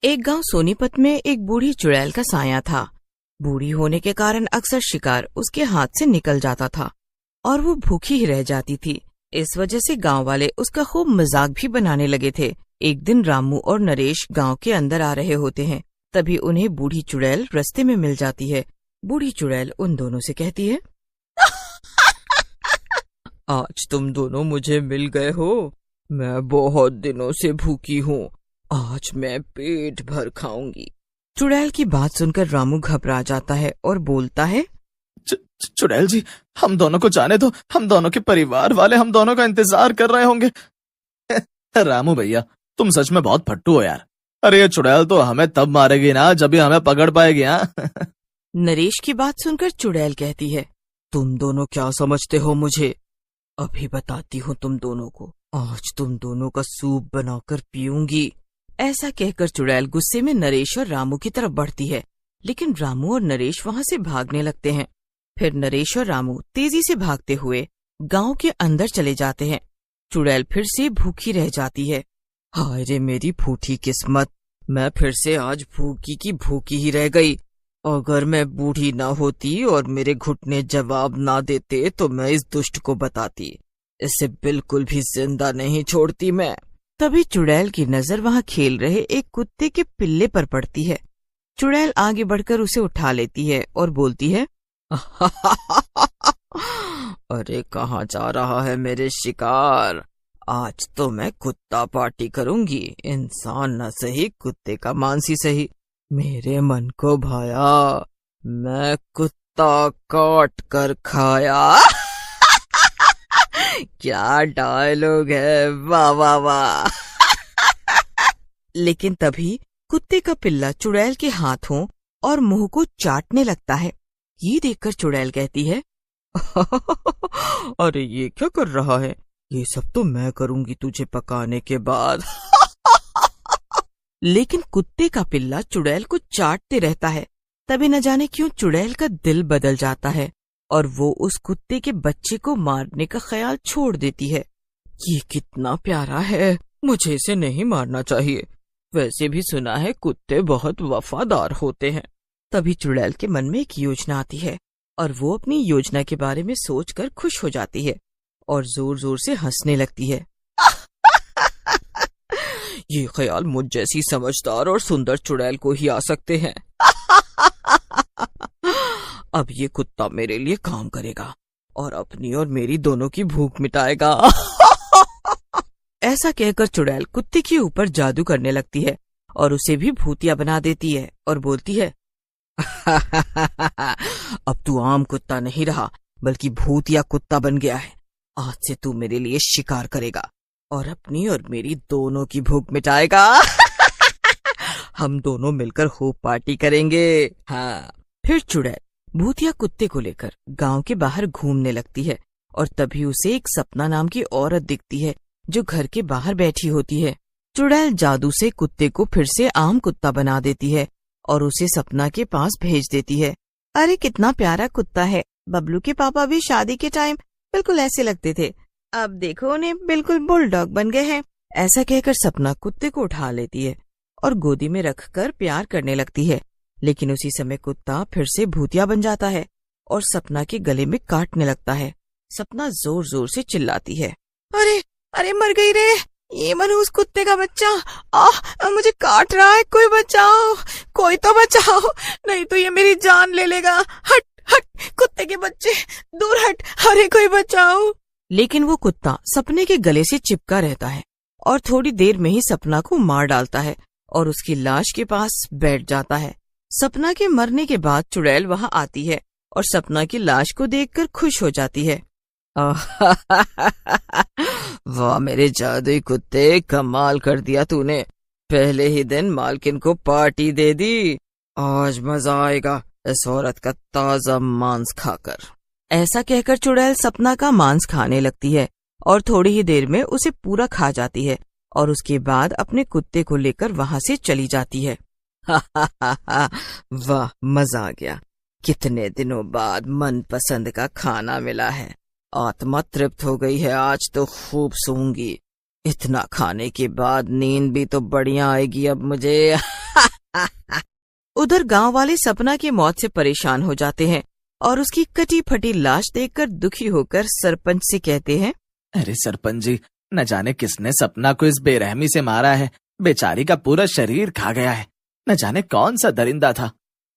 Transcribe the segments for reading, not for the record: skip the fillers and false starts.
एक गांव सोनीपत में एक बूढ़ी चुड़ैल का साया था। बूढ़ी होने के कारण अक्सर शिकार उसके हाथ से निकल जाता था और वो भूखी ही रह जाती थी। इस वजह से गांव वाले उसका खूब मजाक भी बनाने लगे थे। एक दिन रामू और नरेश गांव के अंदर आ रहे होते हैं, तभी उन्हें बूढ़ी चुड़ैल रास्ते में मिल जाती है। बूढ़ी चुड़ैल उन दोनों से कहती है, आज तुम दोनों मुझे मिल गए हो। मैं बहुत दिनों से भूखी हूँ, आज मैं पेट भर खाऊंगी। चुड़ैल की बात सुनकर रामू घबरा जाता है और बोलता है, चुड़ैल जी, हम दोनों को जाने दो। हम दोनों के परिवार वाले हम दोनों का इंतजार कर रहे होंगे। रामू भैया, तुम सच में बहुत फट्टू हो यार। अरे ये चुड़ैल तो हमें तब मारेगी ना जब ये हमें पकड़ पाएगी। नरेश की बात सुनकर चुड़ैल कहती है, तुम दोनों क्या समझते हो मुझे? अभी बताती हूँ तुम दोनों को। आज तुम दोनों का सूप बनाकर पीऊंगी। ऐसा कहकर चुड़ैल गुस्से में नरेश और रामू की तरफ बढ़ती है, लेकिन रामू और नरेश वहाँ से भागने लगते हैं। फिर नरेश और रामू तेजी से भागते हुए गांव के अंदर चले जाते हैं। चुड़ैल फिर से भूखी रह जाती है। हाय रे मेरी फूटी किस्मत, मैं फिर से आज भूखी की भूखी ही रह गई। अगर मैं बूढ़ी ना होती और मेरे घुटने जवाब ना देते तो मैं इस दुष्ट को बताती। इसे बिल्कुल भी जिंदा नहीं छोड़ती मैं। तभी चुड़ैल की नजर वहाँ खेल रहे एक कुत्ते के पिल्ले पर पड़ती है। चुड़ैल आगे बढ़कर उसे उठा लेती है और बोलती है, अरे कहाँ जा रहा है मेरे शिकार? आज तो मैं कुत्ता पार्टी करूंगी। इंसान न सही, कुत्ते का मांस ही सही। मेरे मन को भाया, मैं कुत्ता काट कर खाया। क्या डायलॉग है, वाह वाह वाह। लेकिन तभी कुत्ते का पिल्ला चुड़ैल के हाथों और मुंह को चाटने लगता है। ये देखकर चुड़ैल कहती है, अरे ये क्या कर रहा है? ये सब तो मैं करूंगी तुझे पकाने के बाद। लेकिन कुत्ते का पिल्ला चुड़ैल को चाटते रहता है। तभी न जाने क्यों चुड़ैल का दिल बदल जाता है और वो उस कुत्ते के बच्चे को मारने का ख्याल छोड़ देती है। ये कितना प्यारा है, मुझे इसे नहीं मारना चाहिए। वैसे भी सुना है कुत्ते बहुत वफादार होते हैं। तभी चुड़ैल के मन में एक योजना आती है और वो अपनी योजना के बारे में सोचकर खुश हो जाती है और जोर जोर से हंसने लगती है। ये ख्याल मुझ जैसी समझदार और सुंदर चुड़ैल को ही आ सकते हैं। अब ये कुत्ता मेरे लिए काम करेगा और अपनी और मेरी दोनों की भूख मिटाएगा। ऐसा कहकर चुड़ैल कुत्ते के ऊपर जादू करने लगती है और उसे भी भूतिया बना देती है और बोलती है, अब तू आम कुत्ता नहीं रहा बल्कि भूतिया कुत्ता बन गया है। आज से तू मेरे लिए शिकार करेगा और अपनी और मेरी दोनों की भूख मिटाएगा। हम दोनों मिलकर खूब पार्टी करेंगे। हाँ। फिर चुड़ैल भूतिया कुत्ते को लेकर गांव के बाहर घूमने लगती है और तभी उसे एक सपना नाम की औरत दिखती है जो घर के बाहर बैठी होती है। चुड़ैल जादू से कुत्ते को फिर से आम कुत्ता बना देती है और उसे सपना के पास भेज देती है। अरे कितना प्यारा कुत्ता है, बबलू के पापा भी शादी के टाइम बिल्कुल ऐसे लगते थे, अब देखो उन्हें बिल्कुल बुलडॉग बन गए हैं। ऐसा कहकर सपना कुत्ते को उठा लेती है और गोदी में रखकर प्यार करने लगती है। लेकिन उसी समय कुत्ता फिर से भूतिया बन जाता है और सपना के गले में काटने लगता है। सपना जोर जोर से चिल्लाती है, अरे अरे मर गई रे, ये मनहूस कुत्ते का बच्चा, मुझे काट रहा है, कोई बचाओ, कोई तो बचाओ, नहीं तो ये मेरी जान ले लेगा। हट हट कुत्ते के बच्चे, दूर हट, अरे कोई बचाओ। लेकिन वो कुत्ता सपने के गले से चिपका रहता है और थोड़ी देर में ही सपना को मार डालता है और उसकी लाश के पास बैठ जाता है। सपना के मरने के बाद चुड़ैल वहाँ आती है और सपना की लाश को देखकर खुश हो जाती है। वाह मेरे जादुई कुत्ते, कमाल कर दिया तूने। पहले ही दिन मालकिन को पार्टी दे दी। आज मजा आएगा इस औरत का ताजा मांस खाकर। ऐसा कहकर चुड़ैल सपना का मांस खाने लगती है और थोड़ी ही देर में उसे पूरा खा जाती है और उसके बाद अपने कुत्ते को लेकर वहाँ से चली जाती है। वाह मजा आ गया, कितने दिनों बाद मनपसंद का खाना मिला है। आत्मा तृप्त हो गई है, आज तो खूब सोऊंगी। इतना खाने के बाद नींद भी तो बढ़िया आएगी अब मुझे। उधर गांव वाले सपना की मौत से परेशान हो जाते हैं और उसकी कटी फटी लाश देखकर दुखी होकर सरपंच से कहते हैं, अरे सरपंच जी, न जाने किसने सपना को इस बेरहमी से मारा है। बेचारी का पूरा शरीर खा गया है। न जाने कौन सा दरिंदा था।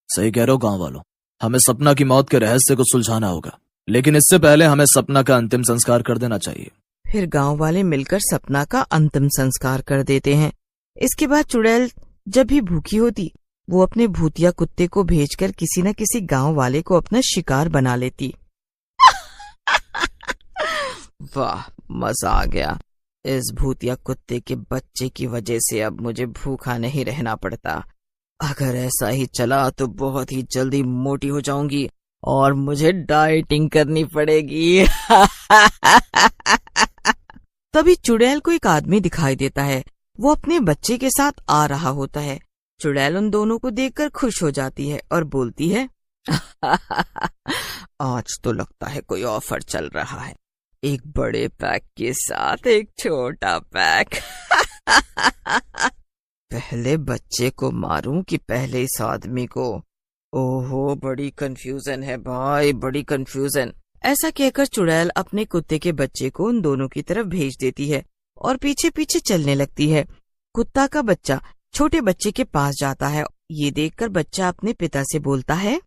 सही कह रहे हो गांव वालों, हमें सपना की मौत के रहस्य को सुलझाना होगा, लेकिन इससे पहले हमें सपना का अंतिम संस्कार कर देना चाहिए। फिर गांव वाले मिलकर सपना का अंतिम संस्कार कर देते हैं। इसके बाद चुड़ैल जब भी भूखी होती वो अपने भूतिया कुत्ते को भेजकर किसी न किसी गांव वाले को अपना शिकार बना लेती। वाह, मजा आ गया। इस भूतिया कुत्ते के बच्चे की वजह से अब मुझे भूखा नहीं रहना पड़ता। अगर ऐसा ही चला तो बहुत ही जल्दी मोटी हो जाऊंगी और मुझे डाइटिंग करनी पड़ेगी। तभी चुड़ैल को एक आदमी दिखाई देता है। वो अपने बच्चे के साथ आ रहा होता है। चुड़ैल उन दोनों को देखकर खुश हो जाती है और बोलती है, आज तो लगता है कोई ऑफर चल रहा है, एक बड़े पैक के साथ एक छोटा पैक। पहले बच्चे को मारूं कि पहले इस आदमी को? ओहो, बड़ी कंफ्यूजन है भाई, बड़ी कंफ्यूजन। ऐसा कहकर चुड़ैल अपने कुत्ते के बच्चे को उन दोनों की तरफ भेज देती है और पीछे पीछे चलने लगती है। कुत्ता का बच्चा छोटे बच्चे के पास जाता है। ये देखकर बच्चा अपने पिता से बोलता है,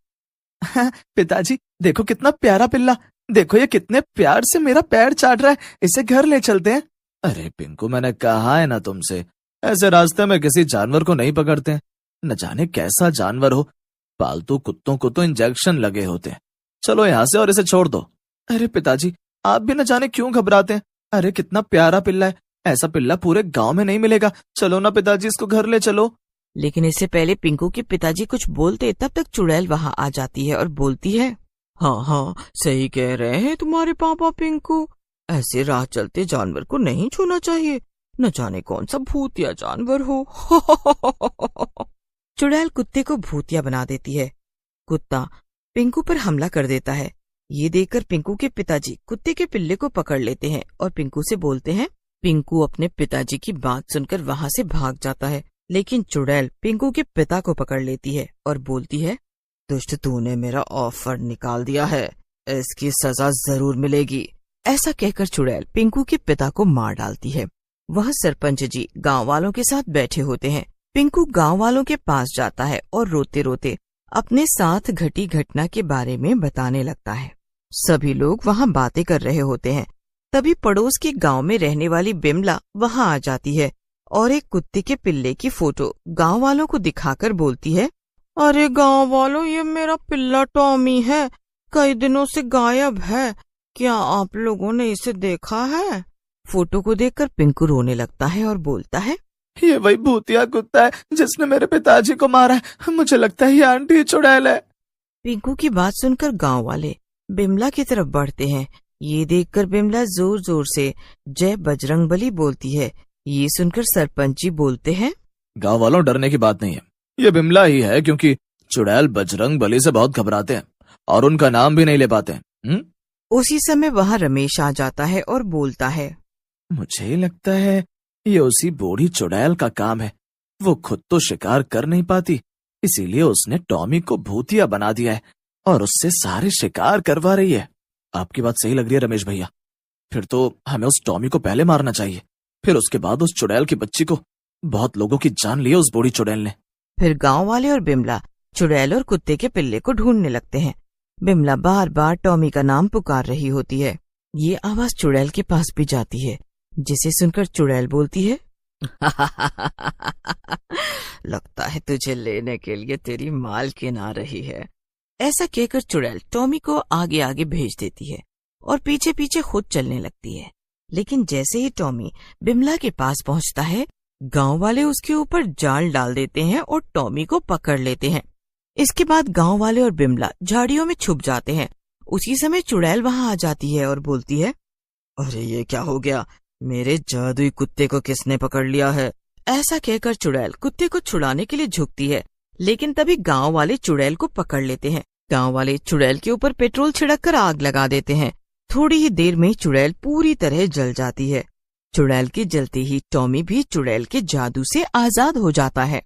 पिताजी देखो कितना प्यारा पिल्ला, देखो ये कितने प्यार से मेरा पैर चाट रहा है, इसे घर ले चलते हैं। अरे पिंकू, मैंने कहा है ना तुमसे, ऐसे रास्ते में किसी जानवर को नहीं पकड़ते हैं। न जाने कैसा जानवर हो, पालतू कुत्तों को तो इंजेक्शन लगे होते हैं। चलो यहाँ से और इसे छोड़ दो। अरे पिताजी, आप भी न जाने क्यों घबराते हैं। अरे कितना प्यारा पिल्ला है, ऐसा पिल्ला पूरे गांव में नहीं मिलेगा। चलो ना पिताजी, इसको घर ले चलो। लेकिन इससे पहले पिंकू के पिताजी कुछ बोलते तब तक चुड़ैल वहाँ आ जाती है और बोलती है, हाँ हाँ, सही कह रहे हैं तुम्हारे पापा पिंकू। ऐसे राह चलते जानवर को नहीं छूना चाहिए, न जाने कौन सा भूतिया जानवर हो। चुड़ैल कुत्ते को भूतिया बना देती है। कुत्ता पिंकू पर हमला कर देता है। ये देखकर पिंकू के पिताजी कुत्ते के पिल्ले को पकड़ लेते हैं और पिंकू से बोलते हैं। पिंकू अपने पिताजी की बात सुनकर वहाँ से भाग जाता है, लेकिन चुड़ैल पिंकू के पिता को पकड़ लेती है और बोलती है, दुष्ट, तूने मेरा ऑफर निकाल दिया है, इसकी सजा जरूर मिलेगी। ऐसा कहकर चुड़ैल पिंकू के पिता को मार डालती है। वह सरपंच जी गांव वालों के साथ बैठे होते हैं। पिंकू गांव वालों के पास जाता है और रोते रोते अपने साथ घटी घटना के बारे में बताने लगता है। सभी लोग वहाँ बातें कर रहे होते हैं। तभी पड़ोस के गांव में रहने वाली बिमला वहाँ आ जाती है और एक कुत्ते के पिल्ले की फोटो गांव वालों को दिखाकर बोलती है, अरे गांव वालों, ये मेरा पिल्ला टॉमी है, कई दिनों से गायब है, क्या आप लोगों ने इसे देखा है? फोटो को देखकर पिंकू रोने लगता है और बोलता है, ये वही भूतिया कुत्ता है जिसने मेरे पिताजी को मारा है। मुझे लगता है ये आंटी चुड़ैल है। पिंकू की बात सुनकर गांव वाले बिमला की तरफ बढ़ते हैं। ये देखकर बिमला जोर जोर से जय बजरंगबली बोलती है। ये सुनकर सरपंच जी बोलते हैं, गांव वालों, डरने की बात नहीं है, ये बिमला ही है, क्योंकि चुड़ैल बजरंगबली से बहुत घबराते हैं और उनका नाम भी नहीं ले पाते हैं। उसी समय वहाँ रमेश आ जाता है और बोलता है, मुझे लगता है ये उसी बूढ़ी चुड़ैल का काम है। वो खुद तो शिकार कर नहीं पाती, इसीलिए उसने टॉमी को भूतिया बना दिया है और उससे सारे शिकार करवा रही है। आपकी बात सही लग रही है रमेश भैया। फिर तो हमें उस टॉमी को पहले मारना चाहिए, फिर उसके बाद उस चुड़ैल की बच्ची को। बहुत लोगों की जान ली है उस बूढ़ी चुड़ैल ने। फिर गांव वाले और बिमला चुड़ैल और कुत्ते के पिल्ले को ढूंढने लगते हैं। बिमला बार बार टॉमी का नाम पुकार रही होती है। ये आवाज चुड़ैल के पास भी जाती है, जिसे सुनकर चुड़ैल बोलती है, लगता है तुझे लेने के लिए तेरी मालकिन आ रही है। ऐसा कहकर चुड़ैल टॉमी को आगे आगे भेज देती है और पीछे पीछे खुद चलने लगती है। लेकिन जैसे ही टॉमी बिमला के पास पहुंचता है, गांव वाले उसके ऊपर जाल डाल देते हैं और टॉमी को पकड़ लेते हैं। इसके बाद गांव वाले और बिमला झाड़ियों में छुप जाते हैं। उसी समय चुड़ैल वहां आ जाती है और बोलती है, अरे ये क्या हो गया, मेरे जादुई कुत्ते को किसने पकड़ लिया है? ऐसा कहकर चुड़ैल कुत्ते को छुड़ाने के लिए झुकती है, लेकिन तभी गांव वाले चुड़ैल को पकड़ लेते हैं। गांव वाले चुड़ैल के ऊपर पेट्रोल छिड़ककर आग लगा देते हैं। थोड़ी ही देर में चुड़ैल पूरी तरह जल जाती है। चुड़ैल के जलते ही टॉमी भी चुड़ैल के जादू से आजाद हो जाता है।